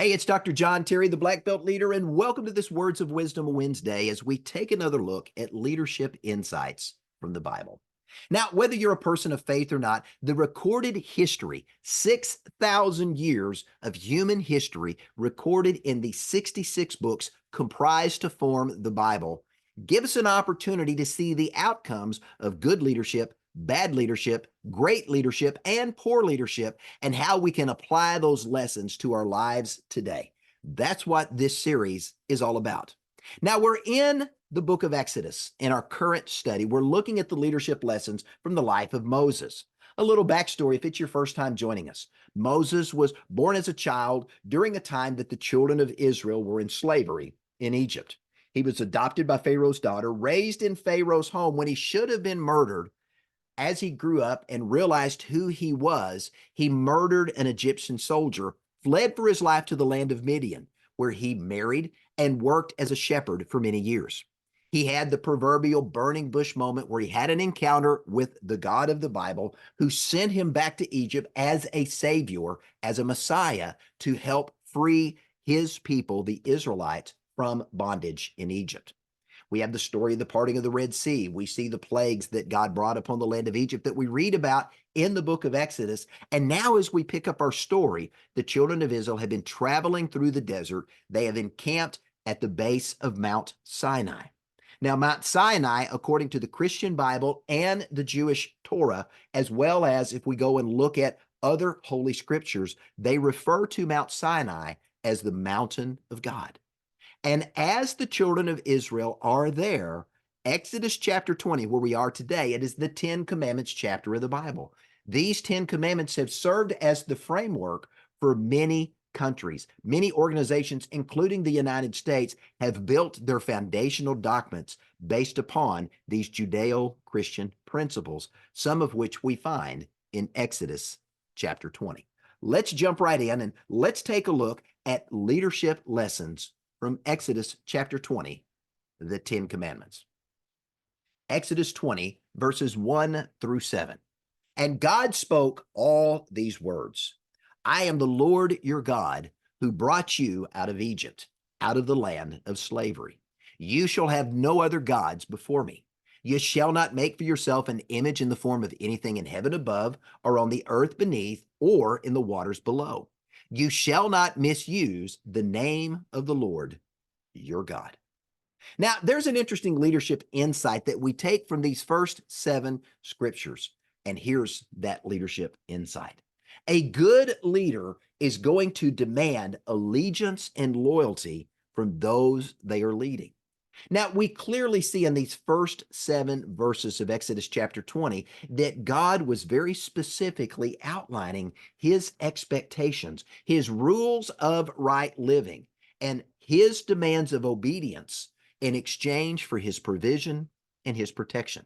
Hey, it's Dr. John Terry, the Black Belt Leader, and welcome to this Words of Wisdom Wednesday as we take another look at leadership insights from the Bible. Now, whether you're a person of faith or not, the recorded history, 6,000 years of human history recorded in the 66 books comprised to form the Bible, give us an opportunity to see the outcomes of good leadership, great leadership, and poor leadership, and how we can apply those lessons to our lives today. That's what this series is all about. Now, we're in the book of Exodus. In our current study, we're looking at the leadership lessons from the life of Moses. A little backstory if it's your first time joining us. Moses was born as a child during a time that the children of Israel were in slavery in Egypt. He was adopted by Pharaoh's daughter, raised in Pharaoh's home when he should have been murdered. As he grew up and realized who he was, he murdered an Egyptian soldier, fled for his life to the land of Midian, where he married and worked as a shepherd for many years. He had the proverbial burning bush moment where he had an encounter with the God of the Bible, who sent him back to Egypt as a savior, as a Messiah, to help free his people, the Israelites, from bondage in Egypt. We have the story of the parting of the Red Sea. We see the plagues that God brought upon the land of Egypt that we read about in the book of Exodus. And now as we pick up our story, the children of Israel have been traveling through the desert. They have encamped at the base of Mount Sinai. Now, Mount Sinai, according to the Christian Bible and the Jewish Torah, as well as if we go and look at other holy scriptures, they refer to Mount Sinai as the mountain of God. And as the children of Israel are there, Exodus chapter 20, where we are today, it is the 10 Commandments chapter of the Bible. These 10 Commandments have served as the framework for many countries. Many organizations, including the United States, have built their foundational documents based upon these Judeo-Christian principles, some of which we find in Exodus chapter 20. Let's jump right in and let's take a look at leadership lessons from Exodus chapter 20, the 10 Commandments. Exodus 20, verses 1 through 7. And God spoke all these words. I am the Lord your God, who brought you out of Egypt, out of the land of slavery. You shall have no other gods before me. You shall not make for yourself an image in the form of anything in heaven above, or on the earth beneath, or in the waters below. You shall not misuse the name of the Lord your God. Now, there's an interesting leadership insight that we take from these first 7 scriptures. And here's that leadership insight. A good leader is going to demand allegiance and loyalty from those they are leading. Now, we clearly see in these first 7 verses of Exodus chapter 20 that God was very specifically outlining his expectations, his rules of right living, and his demands of obedience in exchange for his provision and his protection.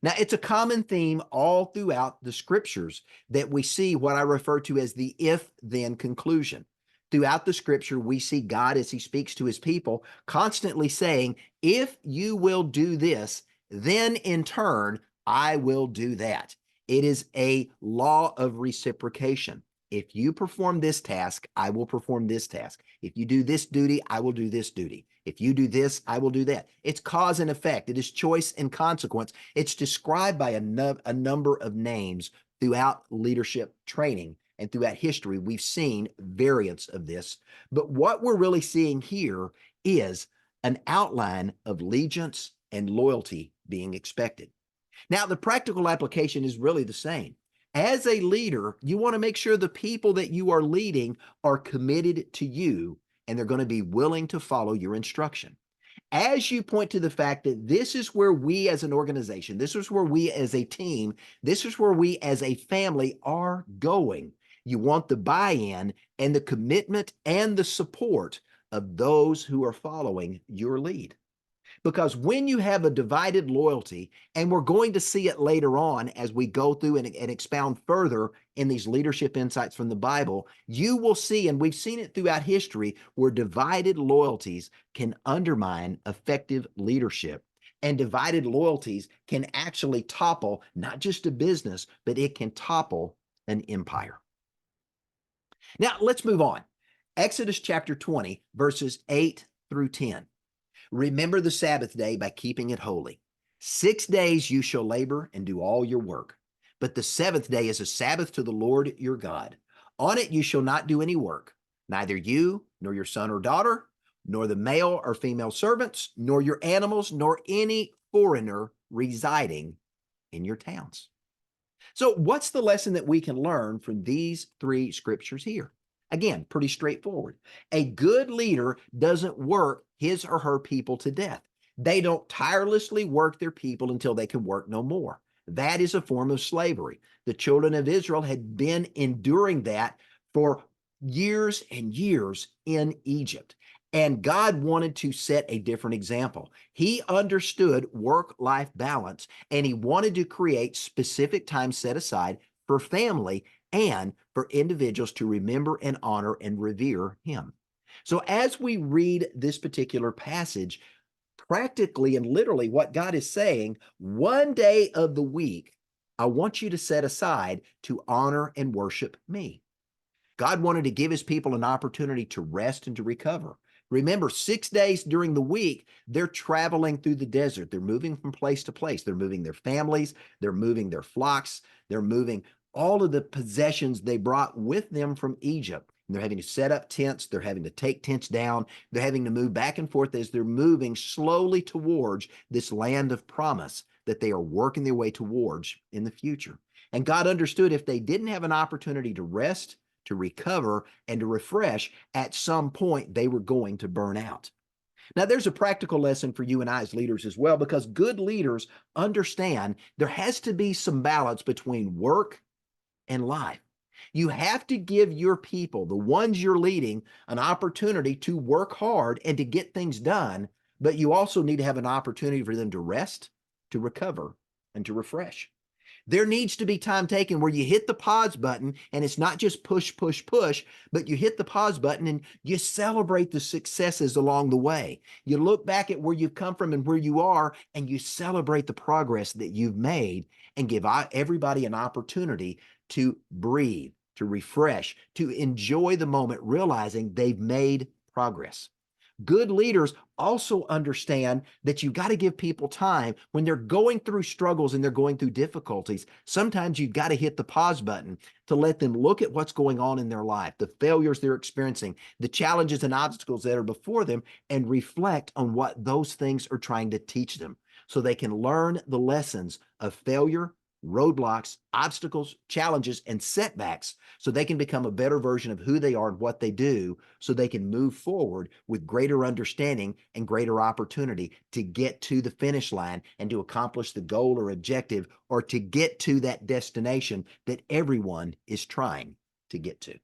Now, it's a common theme all throughout the scriptures that we see what I refer to as the if-then conclusion. Throughout the scripture, we see God, as he speaks to his people, constantly saying, if you will do this, then in turn, I will do that. It is a law of reciprocation. If you perform this task, I will perform this task. If you do this duty, I will do this duty. If you do this, I will do that. It's cause and effect. It is choice and consequence. It's described by a number of names throughout leadership training. And throughout history, we've seen variants of this. But what we're really seeing here is an outline of allegiance and loyalty being expected. Now, the practical application is really the same. As a leader, you want to make sure the people that you are leading are committed to you and they're going to be willing to follow your instruction. As you point to the fact that this is where we as an organization, this is where we as a team, this is where we as a family are going, you want the buy-in and the commitment and the support of those who are following your lead. Because when you have a divided loyalty, and we're going to see it later on as we go through and expound further in these leadership insights from the Bible, you will see, and we've seen it throughout history, where divided loyalties can undermine effective leadership. And divided loyalties can actually topple not just a business, but it can topple an empire. Now, let's move on. Exodus chapter 20, verses 8 through 10. Remember the Sabbath day by keeping it holy. 6 days you shall labor and do all your work. But the seventh day is a Sabbath to the Lord your God. On it you shall not do any work, neither you, nor your son or daughter, nor the male or female servants, nor your animals, nor any foreigner residing in your towns. So, what's the lesson that we can learn from these three scriptures here? Again, pretty straightforward. A good leader doesn't work his or her people to death. They don't tirelessly work their people until they can work no more. That is a form of slavery. The children of Israel had been enduring that for years and years in Egypt. And God wanted to set a different example. He understood work-life balance, and he wanted to create specific time set aside for family and for individuals to remember and honor and revere him. So as we read this particular passage, practically and literally what God is saying, one day of the week, I want you to set aside to honor and worship me. God wanted to give his people an opportunity to rest and to recover. Remember, 6 days during the week, they're traveling through the desert. They're moving from place to place. They're moving their families. They're moving their flocks. They're moving all of the possessions they brought with them from Egypt. And they're having to set up tents. They're having to take tents down. They're having to move back and forth as they're moving slowly towards this land of promise that they are working their way towards in the future. And God understood if they didn't have an opportunity to rest, to recover, and to refresh, at some point they were going to burn out. Now, there's a practical lesson for you and I as leaders as well, because good leaders understand there has to be some balance between work and life. You have to give your people, the ones you're leading, an opportunity to work hard and to get things done, but you also need to have an opportunity for them to rest, to recover, and to refresh. There needs to be time taken where you hit the pause button, and it's not just push, push, push, but you hit the pause button and you celebrate the successes along the way. You look back at where you've come from and where you are, and you celebrate the progress that you've made and give everybody an opportunity to breathe, to refresh, to enjoy the moment, realizing they've made progress. Good leaders also understand that you got to give people time when they're going through struggles and they're going through difficulties. Sometimes you've got to hit the pause button to let them look at what's going on in their life, the failures they're experiencing, the challenges and obstacles that are before them, and reflect on what those things are trying to teach them so they can learn the lessons of failure, roadblocks, obstacles, challenges, and setbacks so they can become a better version of who they are and what they do, so they can move forward with greater understanding and greater opportunity to get to the finish line and to accomplish the goal or objective, or to get to that destination that everyone is trying to get to.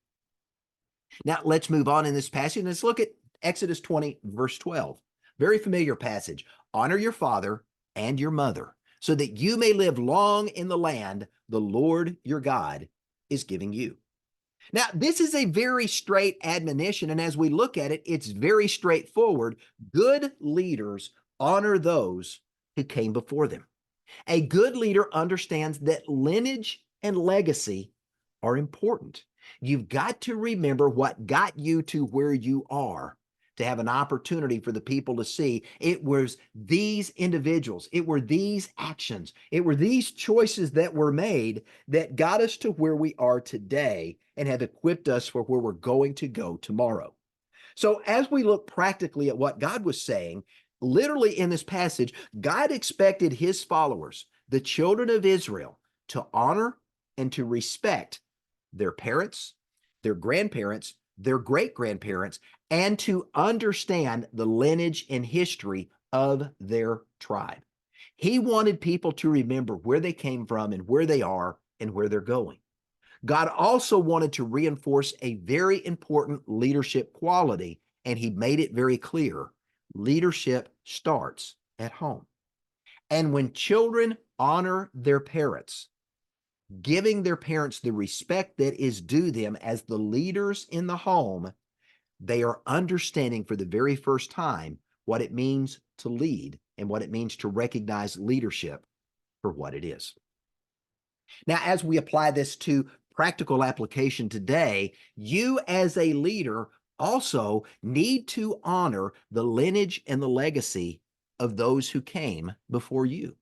Now, let's move on in this passage and let's look at Exodus 20, verse 12. Very familiar passage. Honor your father and your mother, so that you may live long in the land the Lord your God is giving you. Now, this is a very straight admonition, and as we look at it, it's very straightforward. Good leaders honor those who came before them. A good leader understands that lineage and legacy are important. You've got to remember what got you to where you are, to have an opportunity for the people to see it was these individuals, it were these actions, it were these choices that were made that got us to where we are today and have equipped us for where we're going to go tomorrow. So as we look practically at what God was saying, literally in this passage, God expected his followers, the children of Israel, to honor and to respect their parents, their grandparents, their great-grandparents, and to understand the lineage and history of their tribe. He wanted people to remember where they came from and where they are and where they're going. God also wanted to reinforce a very important leadership quality, and he made it very clear. Leadership starts at home. And when children honor their parents, giving their parents the respect that is due them as the leaders in the home, they are understanding for the very first time what it means to lead and what it means to recognize leadership for what it is. Now, as we apply this to practical application today, you as a leader also need to honor the lineage and the legacy of those who came before you.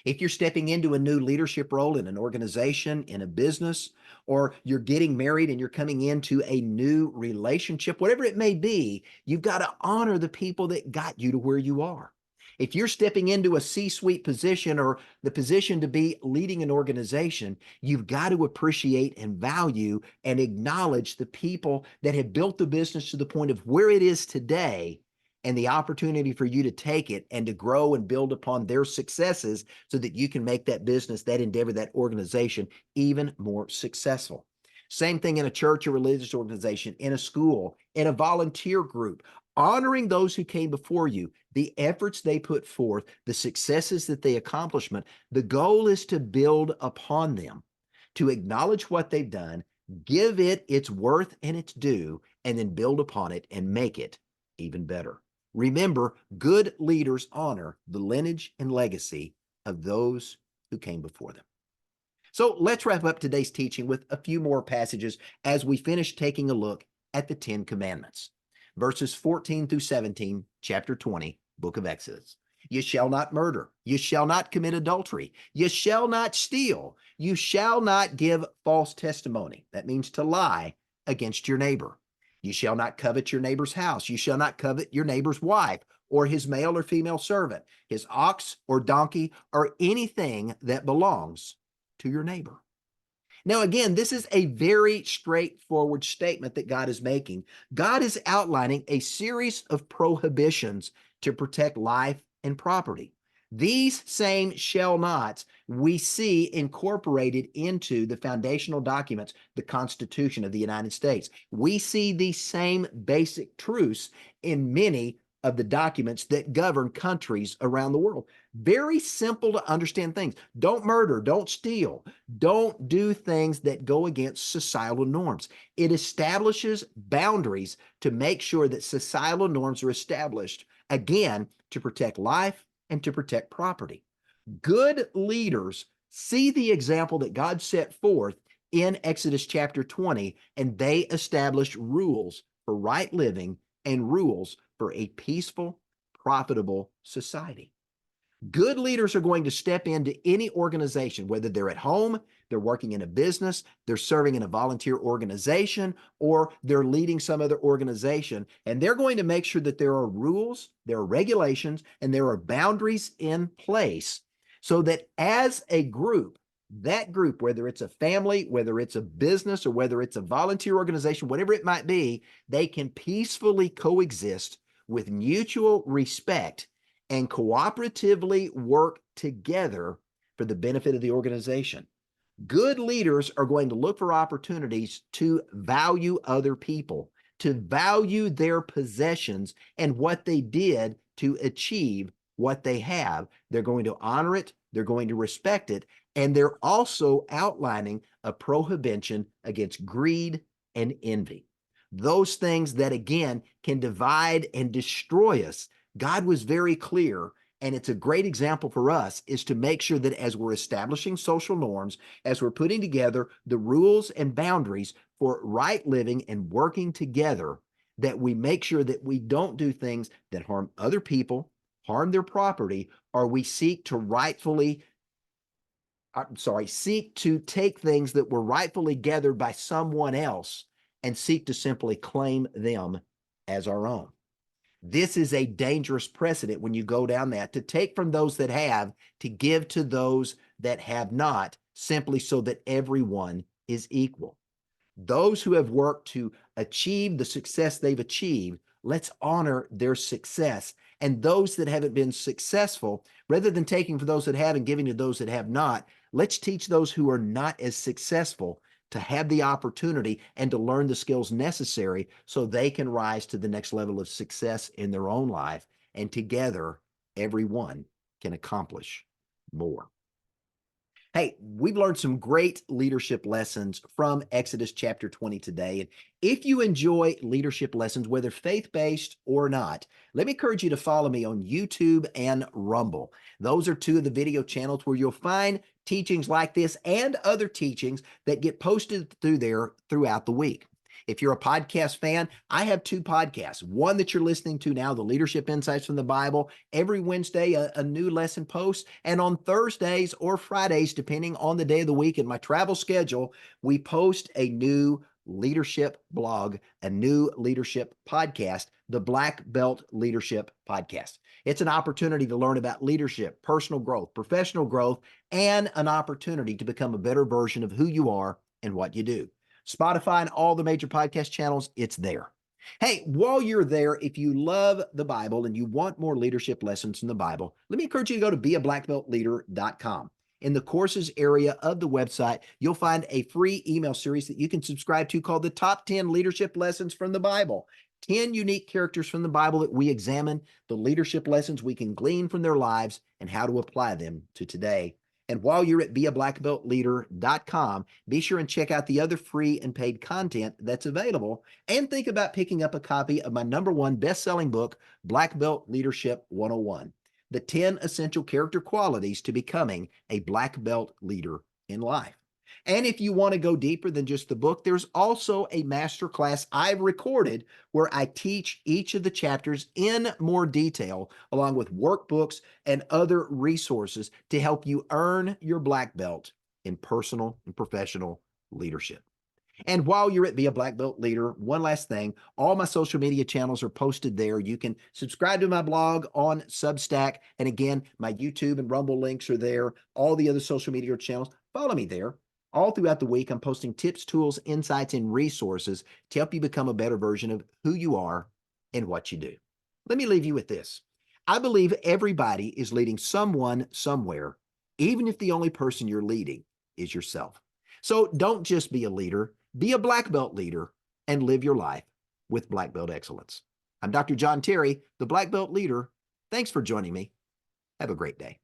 If you're stepping into a new leadership role in an organization, in a business, or you're getting married and you're coming into a new relationship, whatever it may be, you've got to honor the people that got you to where you are. If you're stepping into a C-suite position or the position to be leading an organization, you've got to appreciate and value and acknowledge the people that have built the business to the point of where it is today and the opportunity for you to take it and to grow and build upon their successes so that you can make that business, that endeavor, that organization even more successful. Same thing in a church or religious organization, in a school, in a volunteer group. Honoring those who came before you, the efforts they put forth, the successes that they accomplishment, the goal is to build upon them, to acknowledge what they've done, give it its worth and its due, and then build upon it and make it even better. Remember, good leaders honor the lineage and legacy of those who came before them. So let's wrap up today's teaching with a few more passages as we finish taking a look at the 10 Commandments. Verses 14 through 17, chapter 20, book of Exodus. You shall not murder. You shall not commit adultery. You shall not steal. You shall not give false testimony. That means to lie against your neighbor. You shall not covet your neighbor's house. You shall not covet your neighbor's wife or his male or female servant, his ox or donkey, or anything that belongs to your neighbor. Now, again, this is a very straightforward statement that God is making. God is outlining a series of prohibitions to protect life and property. These same shall nots we see incorporated into the foundational documents, the Constitution of the United States. We see these same basic truths in many of the documents that govern countries around the world. Very simple to understand things. Don't murder, don't steal, don't do things that go against societal norms. It establishes boundaries to make sure that societal norms are established, again, to protect life and to protect property. Good leaders see the example that God set forth in Exodus chapter 20, and they established rules for right living and rules for a peaceful, profitable society. Good leaders are going to step into any organization, whether they're at home, they're working in a business, they're serving in a volunteer organization, or they're leading some other organization, and they're going to make sure that there are rules, there are regulations, and there are boundaries in place so that as a group, that group, whether it's a family, whether it's a business, or whether it's a volunteer organization, whatever it might be, they can peacefully coexist with mutual respect and cooperatively work together for the benefit of the organization. Good leaders are going to look for opportunities to value other people, to value their possessions and what they did to achieve what they have. They're going to honor it, they're going to respect it, and they're also outlining a prohibition against greed and envy. Those things that, again, can divide and destroy us. God was very clear, and it's a great example for us, is to make sure that as we're establishing social norms, as we're putting together the rules and boundaries for right living and working together, that we make sure that we don't do things that harm other people, harm their property, or we seek to seek to take things that were rightfully gathered by someone else and seek to simply claim them as our own. This is a dangerous precedent when you go down that, to take from those that have, to give to those that have not, simply so that everyone is equal. Those who have worked to achieve the success they've achieved, let's honor their success. And those that haven't been successful, rather than taking from those that have and giving to those that have not, let's teach those who are not as successful to have the opportunity and to learn the skills necessary so they can rise to the next level of success in their own life. And together, everyone can accomplish more. Hey, we've learned some great leadership lessons from Exodus chapter 20 today. And if you enjoy leadership lessons, whether faith-based or not, let me encourage you to follow me on YouTube and Rumble. Those are two of the video channels where you'll find teachings like this and other teachings that get posted through there throughout the week. If you're a podcast fan, I have two podcasts. One that you're listening to now, the Leadership Insights from the Bible. Every Wednesday, a new lesson post. And on Thursdays or Fridays, depending on the day of the week and my travel schedule, we post a new leadership blog, a new leadership podcast, the Black Belt Leadership Podcast. It's an opportunity to learn about leadership, personal growth, professional growth, and an opportunity to become a better version of who you are and what you do. Spotify and all the major podcast channels, it's there. Hey, while you're there, if you love the Bible and you want more leadership lessons from the Bible, let me encourage you to go to beablackbeltleader.com. In the courses area of the website, you'll find a free email series that you can subscribe to called the Top 10 Leadership Lessons from the Bible. 10 unique characters from the Bible that we examine, the leadership lessons we can glean from their lives, and how to apply them to today. And while you're at beablackbeltleader.com, be sure and check out the other free and paid content that's available, and think about picking up a copy of my #1 best-selling book, Black Belt Leadership 101, the 10 essential character qualities to becoming a black belt leader in life. And if you want to go deeper than just the book, there's also a masterclass I've recorded where I teach each of the chapters in more detail, along with workbooks and other resources to help you earn your black belt in personal and professional leadership. And while you're at Be a Black Belt Leader, one last thing, all my social media channels are posted there. You can subscribe to my blog on Substack. And again, my YouTube and Rumble links are there. All the other social media channels, follow me there. All throughout the week, I'm posting tips, tools, insights, and resources to help you become a better version of who you are and what you do. Let me leave you with this. I believe everybody is leading someone somewhere, even if the only person you're leading is yourself. So don't just be a leader, be a black belt leader, and live your life with black belt excellence. I'm Dr. John Terry, the Black Belt Leader. Thanks for joining me. Have a great day.